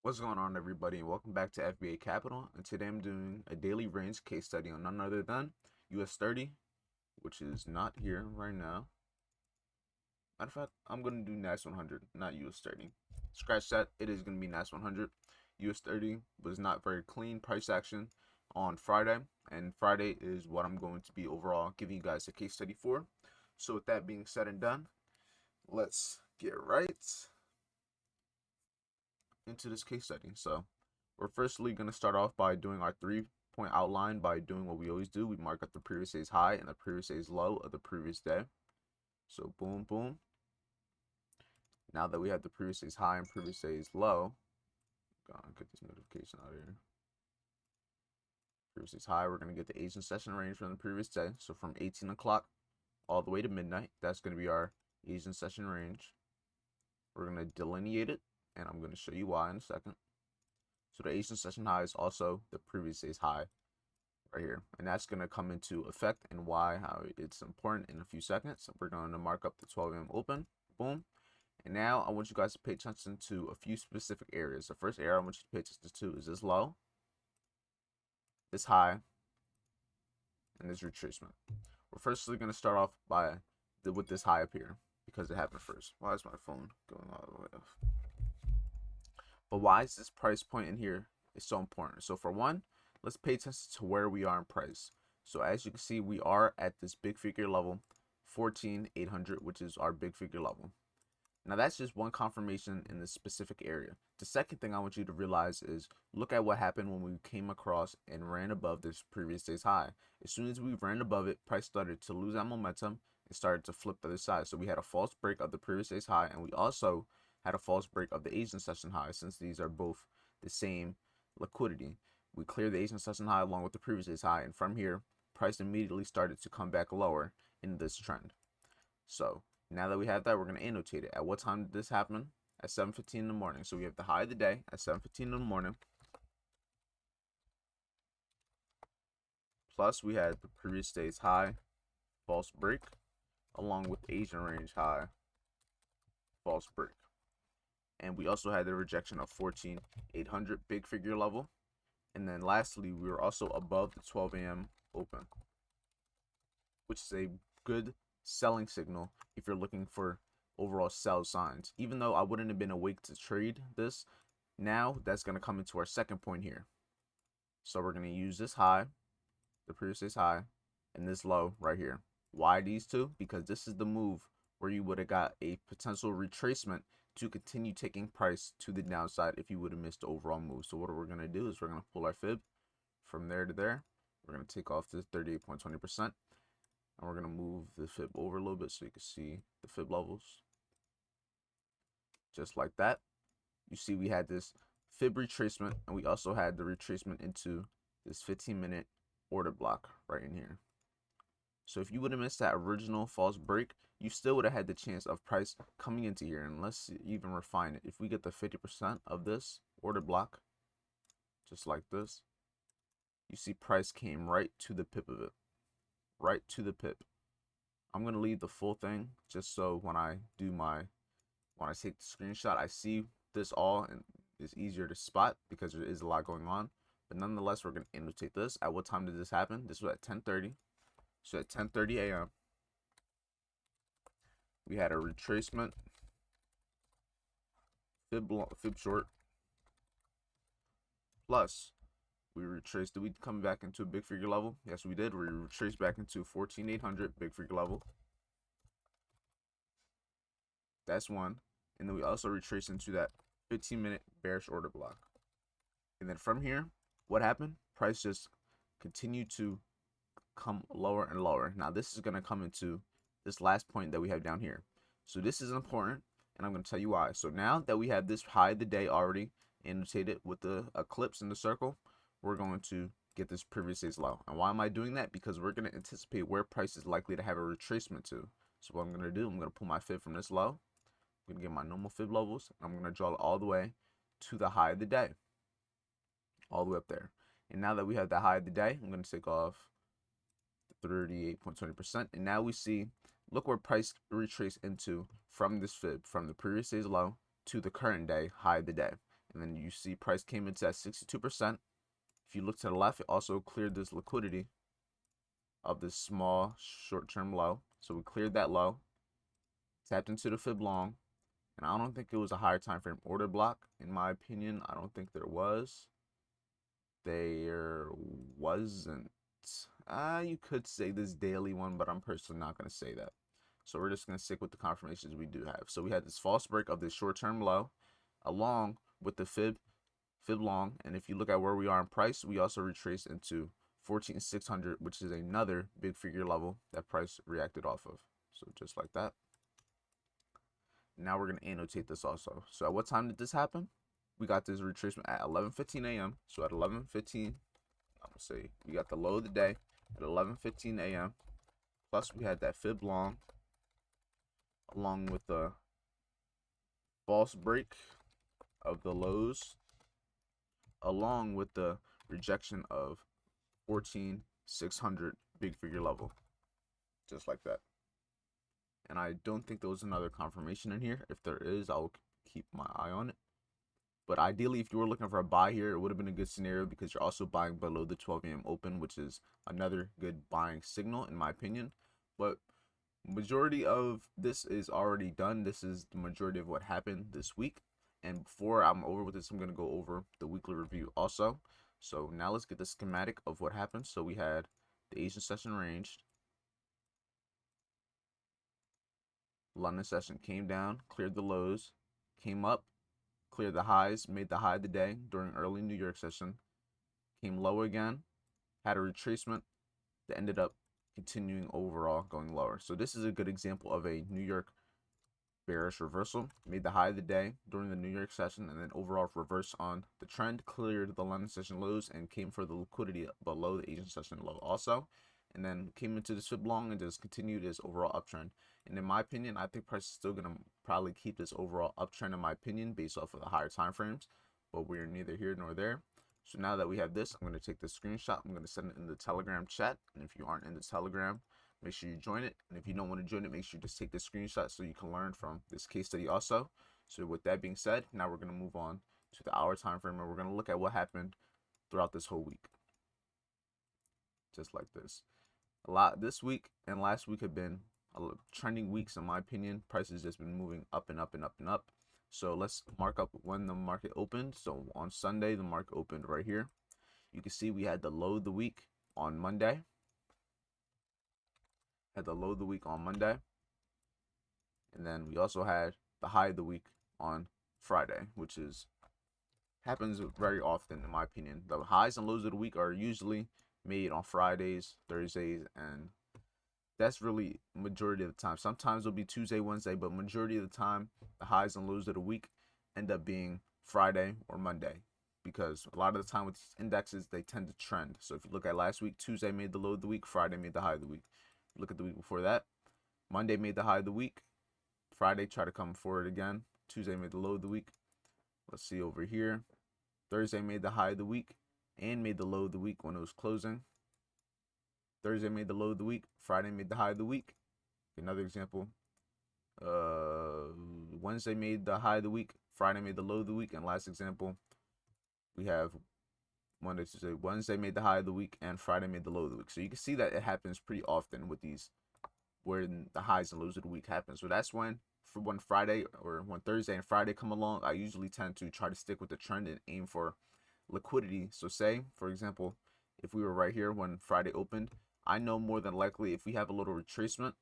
What's going on, everybody, and welcome back to FBA Capital. And today I'm doing a daily range case study on none other than US 30, which is not here right now. Matter of fact, I'm going to do NAS100, not US 30. Scratch that, it is going to be NAS100. US 30 was not very clean price action on Friday, and Friday is what I'm going to be overall giving you guys a case study for. So, with that being said and done, let's get right into this case study. So we're firstly going to start off by doing our 3-point outline by doing what we always do. We mark up the previous day's high and the previous day's low of the previous day. So boom, boom. Now that we have the previous day's high and previous day's low, gonna get this notification out of here. Previous day's high, we're going to get the Asian session range from the previous day. So from 18 o'clock all the way to midnight, that's going to be our Asian session range. We're going to delineate it, and I'm going to show you why in a second. So the Asian session high is also the previous day's high right here. And that's going to come into effect and why, how it's important in a few seconds. We're going to mark up the 12 a.m. open. Boom. And now I want you guys to pay attention to a few specific areas. The first area I want you to pay attention to is this low, this high, and this retracement. We're firstly going to start off with this high up here because it happened first. Why is my phone going all the way off? But why is this price point in here is so important? So for one, let's pay attention to where we are in price. So as you can see, we are at this big figure level, 14,800, which is our big figure level. Now that's just one confirmation in this specific area. The second thing I want you to realize is look at what happened when we came across and ran above this previous day's high. As soon as we ran above it, price started to lose that momentum and started to flip the other side. So we had a false break of the previous day's high, and we also had a false break of the Asian session high. Since these are both the same liquidity, we cleared the Asian session high along with the previous day's high, and from here price immediately started to come back lower in this trend. So now that we have that, we're going to annotate it. At what time did this happen? At 7:15 in the morning. So we have the high of the day at 7:15 in the morning. Plus we had the previous day's high, false break, along with Asian range high, false break. And we also had the rejection of 14,800 big figure level. And then lastly, we were also above the 12 a.m. open, which is a good selling signal if you're looking for overall sell signs. Even though I wouldn't have been awake to trade this, now that's going to come into our second point here. So we're going to use this high, the previous day's high, and this low right here. Why these two? Because this is the move where you would have got a potential retracement to continue taking price to the downside if you would have missed the overall move. So what we're going to do is we're going to pull our fib from there to there. We're going to take off this 38.20%, and we're going to move the fib over a little bit so you can see the fib levels. Just like that. You see we had this fib retracement, and we also had the retracement into this 15-minute order block right in here. So if you would have missed that original false break, you still would have had the chance of price coming into here. And let's even refine it. If we get the 50% of this order block, just like this, you see price came right to the pip of it. Right to the pip. I'm going to leave the full thing just so when I take the screenshot, I see this all and it's easier to spot because there is a lot going on. But nonetheless, we're going to annotate this. At what time did this happen? This was at 10:30. So at 10:30 a.m., we had a retracement, fib short, plus we retraced. Did we come back into a big figure level? Yes, we did. We retraced back into 14,800 big figure level. That's one. And then we also retraced into that 15-minute bearish order block. And then from here, what happened? Price just continued to come lower and lower. Now this is going to come into this last point that we have down here. So this is important, and I'm going to tell you why. So now that we have this high of the day already annotated with the eclipse in the circle, we're going to get this previous day's low. And why am I doing that? Because we're going to anticipate where price is likely to have a retracement to. So what I'm going to do, I'm going to pull my fib from this low. I'm going to get my normal fib levels. And I'm going to draw it all the way to the high of the day. All the way up there. And now that we have the high of the day, I'm going to take off 38.20%. And now we see, look where price retraced into from this fib, from the previous day's low to the current day high of the day. And then you see price came into at 62%. If you look to the left, it also cleared this liquidity of this small short-term low. So we cleared that low, tapped into the fib long, and I don't think it was a higher time frame order block. In my opinion, I don't think there was. There wasn't. You could say this daily one, but I'm personally not going to say that. So we're just going to stick with the confirmations we do have. So we had this false break of this short-term low along with the fib long. And if you look at where we are in price, we also retraced into 14,600, which is another big figure level that price reacted off of. So just like that. Now we're going to annotate this also. So at what time did this happen? We got this retracement at 11:15 a.m. So at 11:15, I'm going to say we got the low of the day at 11:15 a.m. Plus we had that fib long along with the false break of the lows along with the rejection of 14,600 big figure level. Just like that. And I don't think there was another confirmation in here. If there is, I'll keep my eye on it. But ideally, if you were looking for a buy here, it would have been a good scenario because you're also buying below the 12 a.m. open, which is another good buying signal in my opinion. But majority of this is already done. This is the majority of what happened this week. And before I'm over with this, I'm going to go over the weekly review also. So now let's get the schematic of what happened. So we had the Asian session range. London session came down, cleared the lows, came up, cleared the highs, made the high of the day during early New York session, came low again, had a retracement that ended up continuing overall going lower. So this is a good example of a New York bearish reversal. Made the high of the day during the New York session and then overall reverse on the trend, cleared the London session lows and came for the liquidity below the Asian session low also, and then came into this fib long and just continued this overall uptrend. And in my opinion, I think price is still going to probably keep this overall uptrend in my opinion based off of the higher time frames, but we're neither here nor there. So now that we have this, I'm going to take this screenshot. I'm going to send it in the Telegram chat. And if you aren't in the Telegram, make sure you join it. And if you don't want to join it, make sure you just take this screenshot so you can learn from this case study also. So with that being said, now we're going to move on to the hour time frame and we're going to look at what happened throughout this whole week. Just like this. A lot this week and last week have been trending weeks in my opinion. Prices just been moving up and up and up and up. So let's mark up when the market opened. So on Sunday, the market opened right here. You can see we had the low of the week on Monday. Had the low of the week on Monday. And then we also had the high of the week on Friday, which happens very often in my opinion. The highs and lows of the week are usually made on Fridays, Thursdays, and that's really majority of the time. Sometimes it'll be Tuesday, Wednesday, but majority of the time, the highs and lows of the week end up being Friday or Monday, because a lot of the time with these indexes, they tend to trend. So if you look at last week, Tuesday made the low of the week, Friday made the high of the week. Look at the week before that, Monday made the high of the week, Friday tried to come forward again, Tuesday made the low of the week. Let's see over here, Thursday made the high of the week and made the low of the week when it was closing. Thursday made the low of the week. Friday made the high of the week. Another example. Wednesday made the high of the week. Friday made the low of the week. And last example, we have Monday, Tuesday. Wednesday made the high of the week, and Friday made the low of the week. So you can see that it happens pretty often with these, where the highs and lows of the week happen. So that's when Friday or when Thursday and Friday come along, I usually tend to try to stick with the trend and aim for liquidity. So say, for example, if we were right here when Friday opened, I know more than likely if we have a little retracement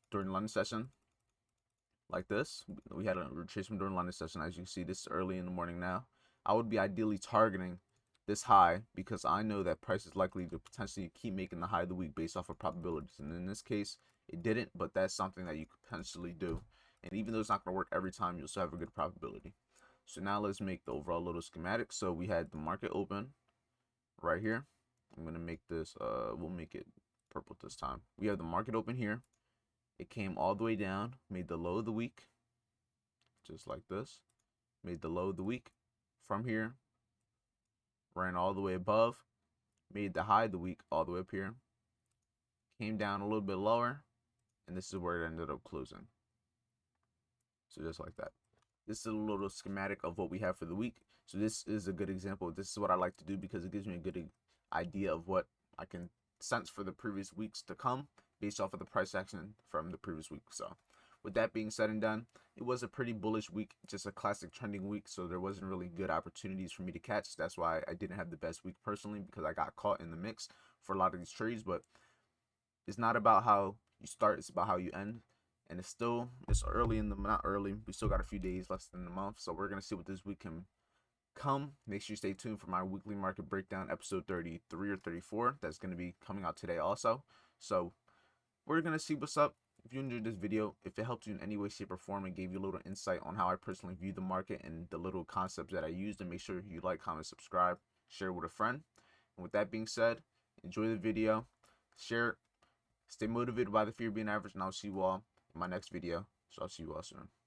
during London session like this, we had a retracement during London session. As you can see, this is early in the morning now. I would be ideally targeting this high because I know that price is likely to potentially keep making the high of the week based off of probabilities. And in this case, it didn't, but that's something that you could potentially do. And even though it's not going to work every time, you'll still have a good probability. So now let's make the overall little schematic. So we had the market open right here. I'm going to make this, we'll make it purple this time. We have the market open here. It came all the way down, made the low of the week, just like this. Made the low of the week. From here, ran all the way above, made the high of the week all the way up here. Came down a little bit lower, and this is where it ended up closing. So just like that. This is a little schematic of what we have for the week. So this is a good example. This is what I like to do because it gives me a good idea of what I can sense for the previous weeks to come based off of the price action from the previous week. So with that being said and done, it was a pretty bullish week, just a classic trending week. So there wasn't really good opportunities for me to catch. That's why I didn't have the best week personally, because I got caught in the mix for a lot of these trades. But it's not about how you start, it's about how you end. And it's early in the, not early, we still got a few days, less than a month. So we're going to see what this week can come. Make sure you stay tuned for my weekly market breakdown, episode 33 or 34. That's going to be coming out today also. So we're going to see what's up. If you enjoyed this video, if it helped you in any way, shape, or form and gave you a little insight on how I personally view the market and the little concepts that I used, then make sure you like, comment, subscribe, share with a friend. And with that being said, enjoy the video, share it, stay motivated by the fear of being average, and I'll see you all in my next video. So I'll see you all soon.